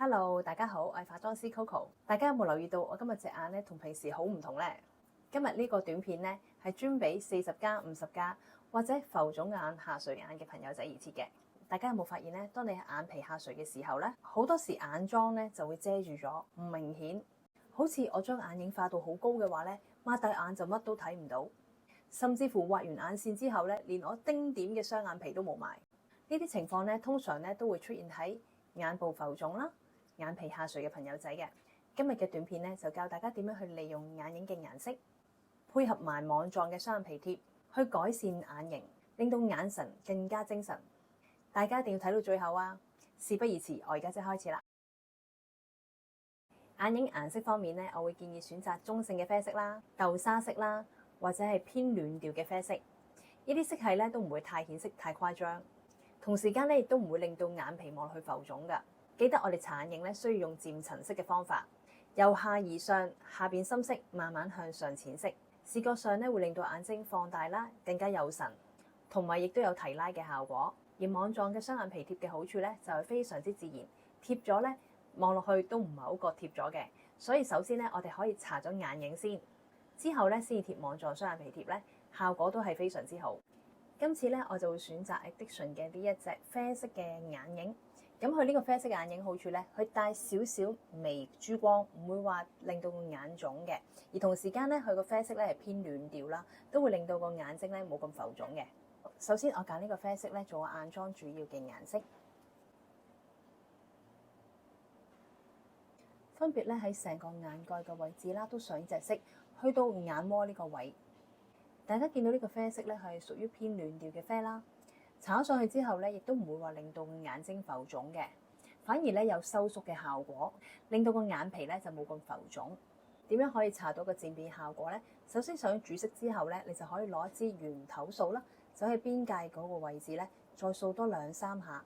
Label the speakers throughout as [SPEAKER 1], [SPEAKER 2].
[SPEAKER 1] Hello，大家好，我係化妝師 Coco。大家有冇留意到我今日隻眼咧同平時好唔同呢？今日呢個短片咧係專俾40+、50+或者浮腫眼、下垂眼嘅朋友仔而設嘅。大家有冇發現咧？當你眼皮下垂嘅時候咧，好多時眼妝咧就會遮住咗，唔明顯。好似我將眼影化到好高嘅話咧，擘大眼就乜都睇唔到。甚至乎畫完眼線之後咧，連我丁點嘅雙眼皮都冇埋。呢啲情況咧，通常咧都會出現喺眼部浮腫啦、眼皮下垂嘅朋友仔嘅。今日嘅短片咧就教大家點樣去利用眼影嘅顏色，配合埋網狀嘅雙眼皮貼，去改善眼型，令到眼神更加精神。大家一定要睇到最後啊！事不宜遲，我而家即開始啦。眼影顏色方面咧，我會建議選擇中性嘅啡色啦、豆沙色啦，或者係偏暖調嘅啡色。呢啲色系咧都唔會太顯色、太誇張，同時間咧亦都唔會令到眼皮望落去浮腫㗎。記得我哋搽眼影咧需要用漸層式嘅方法，由下而上，下邊深色慢慢向上淺色，視覺上咧會令到眼睛放大啦，更加有神，同埋亦都有提拉嘅效果。而網狀嘅雙眼皮貼嘅好處咧就係非常之自然，貼咗咧望落去都唔係好覺貼咗嘅。所以首先咧我哋可以搽咗眼影先，之後咧先至貼網狀雙眼皮貼咧，效果都係非常之好。今次咧我就會選擇 Addition 嘅呢一隻啡色嘅眼影。咁佢呢個啡色嘅眼影好處咧，佢帶少少微珠光，唔會話令到個眼腫嘅。而同時間咧，佢個啡色咧係偏暖調啦，都會令到個眼睛咧冇咁浮腫嘅。首先我揀呢個啡色咧做我眼妝主要嘅顏色，分別咧喺成個眼蓋嘅位置啦，都上呢隻色，去到眼窩呢個位。大家見到呢個啡色咧係屬於偏暖調嘅啡啦。搽上去之後咧，亦都唔會話令到眼睛浮腫嘅，反而咧有收縮嘅效果，令到個眼皮咧就冇咁浮腫。點樣可以搽到個漸變效果咧？首先上主色之後咧，你就可以攞一支圓頭掃啦，走喺邊界嗰個位置咧，再掃多2-3下，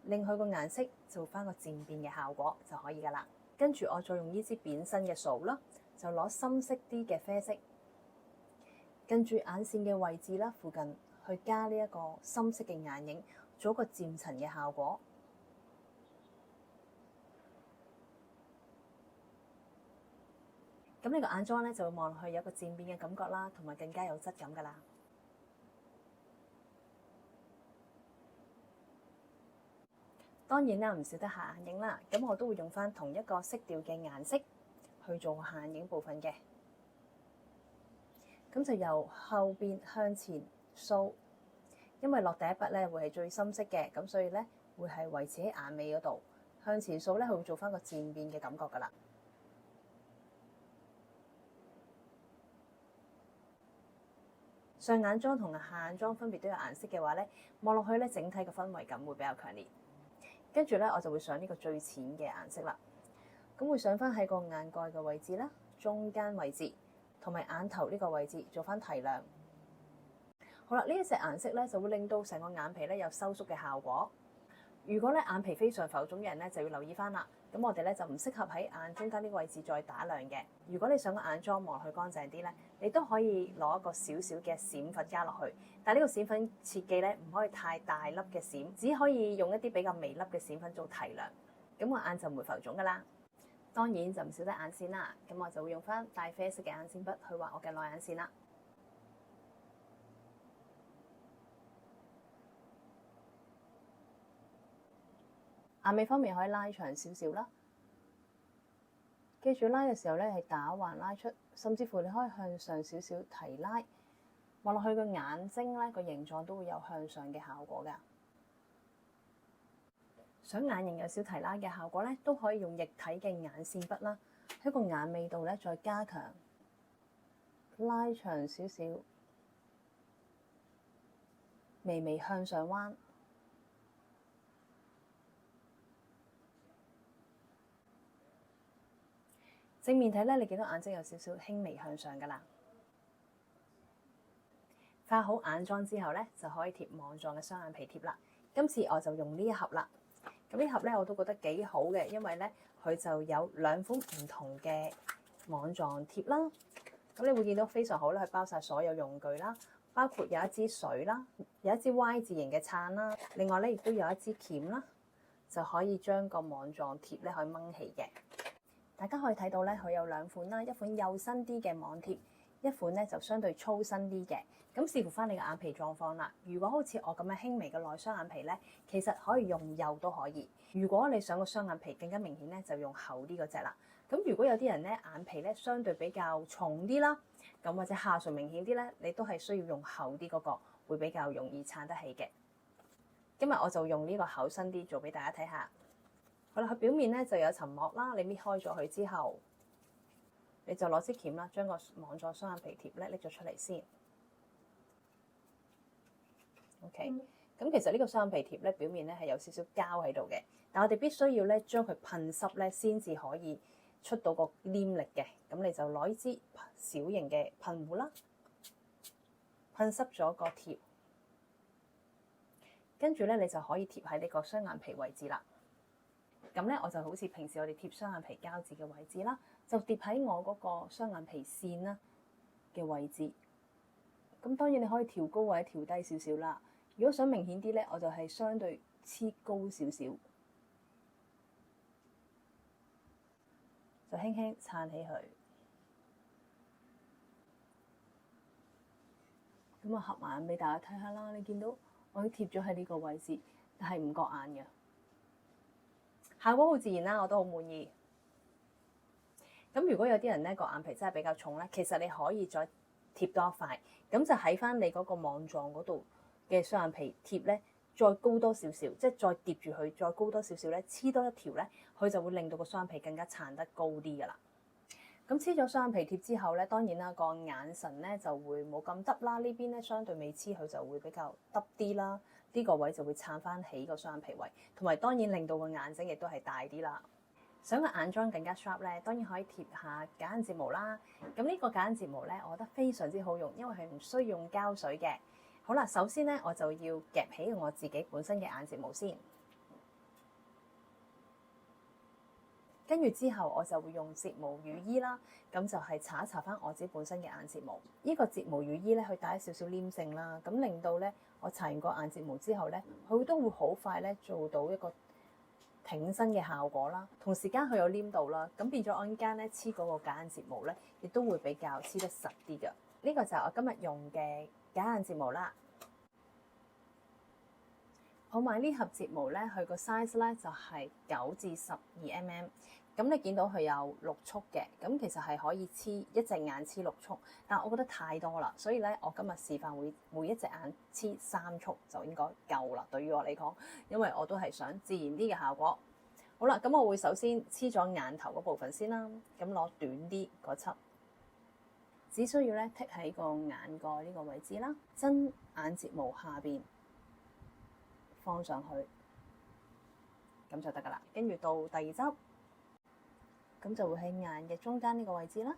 [SPEAKER 1] 令佢個顏色做翻個漸變嘅效果就可以噶啦。跟住我再用呢支扁身嘅掃啦，就攞深色啲嘅啡色，跟住眼線嘅位置啦，附近，去加呢一個深色嘅眼影，做一個漸層嘅效果。咁呢個眼妝咧就會望落去有個漸變嘅感覺啦，同埋更加有質感噶啦。當然啦，唔少得下眼影啦，咁我都會用翻同一個色調嘅顏色去做下眼影部分嘅。咁就由後邊向前掃，因為落第一筆咧會係最深色嘅，咁所以咧會係維持喺眼尾嗰度。向前掃咧，佢會做翻個漸變嘅感覺噶啦。上眼妝同下眼妝分別都有顏色嘅話咧，望落去咧整體嘅氛圍感會比較強烈。跟住咧，我就會上呢個最淺嘅顏色啦。咁會上翻喺個眼蓋嘅位置啦，中間位置同埋眼頭呢個位置做翻提亮。好啦，呢一隻顏色咧就會令到成個眼皮咧有收縮嘅效果。如果咧眼皮非常浮腫嘅人咧就要留意翻啦。咁我哋咧就唔適合喺眼中間呢個位置再打亮嘅。如果你想個眼妝望落去乾淨啲咧，你都可以攞一個少少嘅閃粉加落去。但係呢個閃粉切記咧唔可以太大粒嘅閃，只可以用一啲比較微粒嘅閃粉做提亮。咁個眼就唔會浮腫噶啦。當然就唔少得眼線啦。咁我就會用翻帶啡色嘅眼線筆去畫我嘅內眼線啦。眼尾方面可以拉長少少啦，記住拉嘅時候咧係打橫拉出，甚至乎你可以向上少少提拉，望落去個眼睛咧個形狀都會有向上嘅效果㗎。想眼型有少提拉嘅效果咧，都可以用液體嘅眼線筆啦，喺個眼尾度咧再加強拉長少少，微微向上彎。正面睇咧，你見到眼睛有少少輕微向上噶啦。化好眼妝之後咧，就可以貼網狀嘅雙眼皮貼啦。今次我就用呢一盒啦。咁呢盒咧我都覺得幾好嘅，因為咧佢就有2款唔同嘅網狀貼啦。咁你會見到非常好啦，佢包晒所有用具啦，包括有一支水啦，有一支 Y 字形嘅撐啦，另外咧亦都有一支鉗啦，就可以將個網狀貼咧可以掹起嘅。大家可以睇到咧，佢有兩款啦，一款幼身啲嘅網貼，一款咧就相對粗身啲嘅。咁視乎翻你嘅眼皮狀況啦。如果好似我咁樣輕微嘅內雙眼皮咧，其實可以用幼都可以。如果你想個雙眼皮更加明顯咧，就用厚啲嗰隻啦。咁如果有啲人咧眼皮咧相對比較重啲啦，咁或者下垂明顯啲咧，你都係需要用厚啲嗰個，會比較容易撐得起嘅。今日我就用呢個厚身啲做俾大家睇下。好啦，佢表面咧就有層膜啦，你搣開咗佢之後，你就攞支鉗啦，將個網狀雙眼皮貼咧拎咗出嚟先。OK，咁其實呢個雙眼皮貼咧表面咧係有少少膠喺度嘅，但我哋必須要咧將佢噴濕咧先至可以出到個黏力嘅。咁你就攞呢支小型嘅噴壺啦，噴濕咗個貼，跟住咧你就可以貼喺呢個雙眼皮位置啦。咁咧，我就好似平時我哋貼雙眼皮膠紙嘅位置啦，就疊喺我嗰個雙眼皮線啦嘅位置。咁當然你可以調高或者調低少少啦。如果想明顯啲咧，我就係相對黐高少少，就輕輕撐起佢。咁啊，合埋眼俾大家睇下啦。你見到我已經貼咗喺呢個位置，但係唔覺眼嘅。效果好自然啦，我都好滿意。咁如果有啲人咧個眼皮真係比較重咧，其實你可以再貼多一塊，咁就喺翻你嗰個網狀嗰度嘅雙眼皮貼咧，再高多少少，即係再疊住佢，再高多少少咧，黐多一條咧，佢就會令到個雙眼皮更加撐得高啲噶啦。咁黐咗雙眼皮貼之後咧，當然啦，個眼神咧就會冇咁耷啦。呢邊咧相對未黐，佢就會比較耷啲啦。呢個位就會撐翻起個雙眼皮位，同埋當然令到個眼睛亦都係大啲啦。想個眼妝更加 sharp 咧，當然可以貼下假眼睫毛啦。咁呢個假眼睫毛咧，我覺得非常之好用，因為係唔需要用膠水嘅。好啦，首先咧我就要夾起我自己本身嘅眼睫毛先，跟住之後我就會用睫毛乳衣啦，咁就係搽一搽翻我自己本身嘅眼睫毛。呢個睫毛乳衣咧，佢帶少少黏性啦，咁令到咧我搽完個眼睫毛之後咧，佢都會好快咧做到一個挺身嘅效果啦。同時間佢有黏度啦，咁變咗我陣間咧黐嗰個假眼睫毛咧，亦都會比較黐得實啲嘅。呢個就係我今日用嘅假眼睫毛啦。我買呢盒睫毛咧，佢個 size 咧就係9至12 mm。咁你見到佢有6束嘅，咁其實係可以黐一隻眼黐6束，但我覺得太多啦，所以咧我今日示範會每一隻眼黐3束就應該夠啦。對於我嚟講，因為我都係想自然啲嘅效果。好啦，咁我會首先黐咗眼頭嗰部分先啦，咁攞短啲嗰輯，只需要咧剔喺個眼蓋呢個位置啦，真眼睫毛下邊放上去，咁就得噶啦。跟住到第二輯。咁就會喺眼嘅中間呢個位置啦，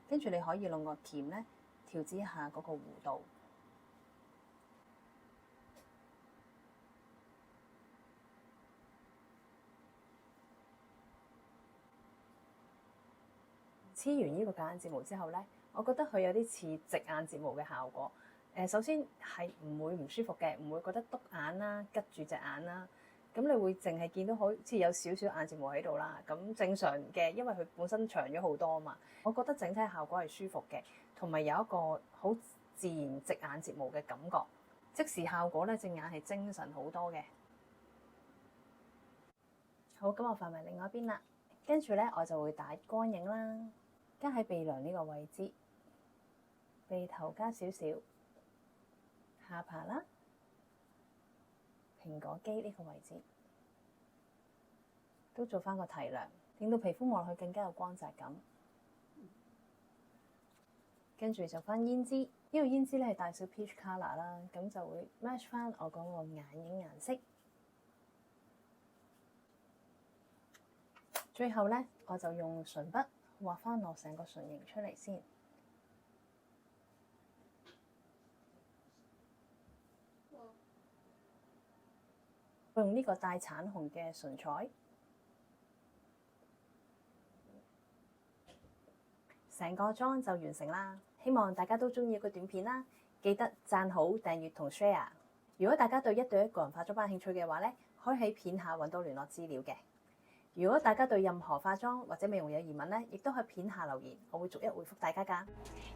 [SPEAKER 1] 跟住你可以用個鉗咧調節一下嗰個弧度，黐完呢個假眼睫毛之後咧，我覺得佢有啲似直眼睫毛嘅效果。首先係唔會唔舒服嘅，唔會覺得篤眼啦、拮住隻眼啦。咁你會淨係見到好似有少少眼睫毛喺度啦。咁正常嘅，因為佢本身長咗好多啊嘛。我覺得整體效果係舒服嘅，同埋有一個好自然直眼睫毛嘅感覺。即時效果咧，隻眼係精神好多嘅。好，咁我放埋另外一邊啦。跟住咧，我就會打光影啦，加喺鼻梁呢個位置，鼻頭加少少。下巴啦，蘋果肌呢個位置都做翻個提亮，令到皮膚望落去更加有光澤感。跟住做翻胭脂，呢個胭脂咧係帶少 peach colour 啦，咁就會 match 翻我嗰個眼影顏色。最後咧，我就用唇筆畫翻我成個唇形出嚟先。用呢個帶橙紅嘅唇彩，成個妝就完成啦。希望大家都鍾意個短片啦。記得讚好、訂閱同 share。如果大家對1對1個人化妝班興趣嘅話咧，可以喺片下揾到聯絡資料嘅。如果大家對任何化妝或者美容有疑問咧，亦都喺片下留言，我會逐一回覆大家㗎。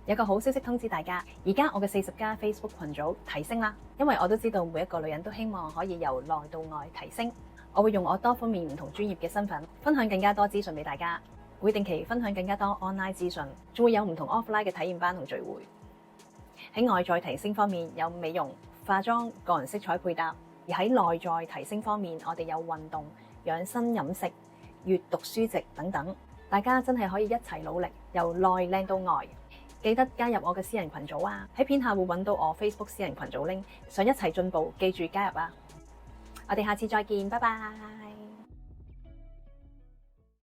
[SPEAKER 1] 有個好消息通知大家，而家我嘅40+ Facebook 群組提升啦，因為我都知道每一個女人都希望可以由內到外提升。我會用我多方面唔同專業嘅身份，分享更加多資訊俾大家，會定期分享更加多 online 資訊，仲會有唔同 offline 嘅體驗班同聚會。喺外在提升方面，有美容、化妝、個人色彩配搭；而喺內在提升方面，我哋有運動、養生飲食、閱讀書籍等等。大家真係可以一齊努力，由內靚到外。記得加入我嘅私人群組啊！喺片下會揾到我 Facebook 私人群組 link，想一齊進步，記住加入啊！我哋下次再見，拜拜。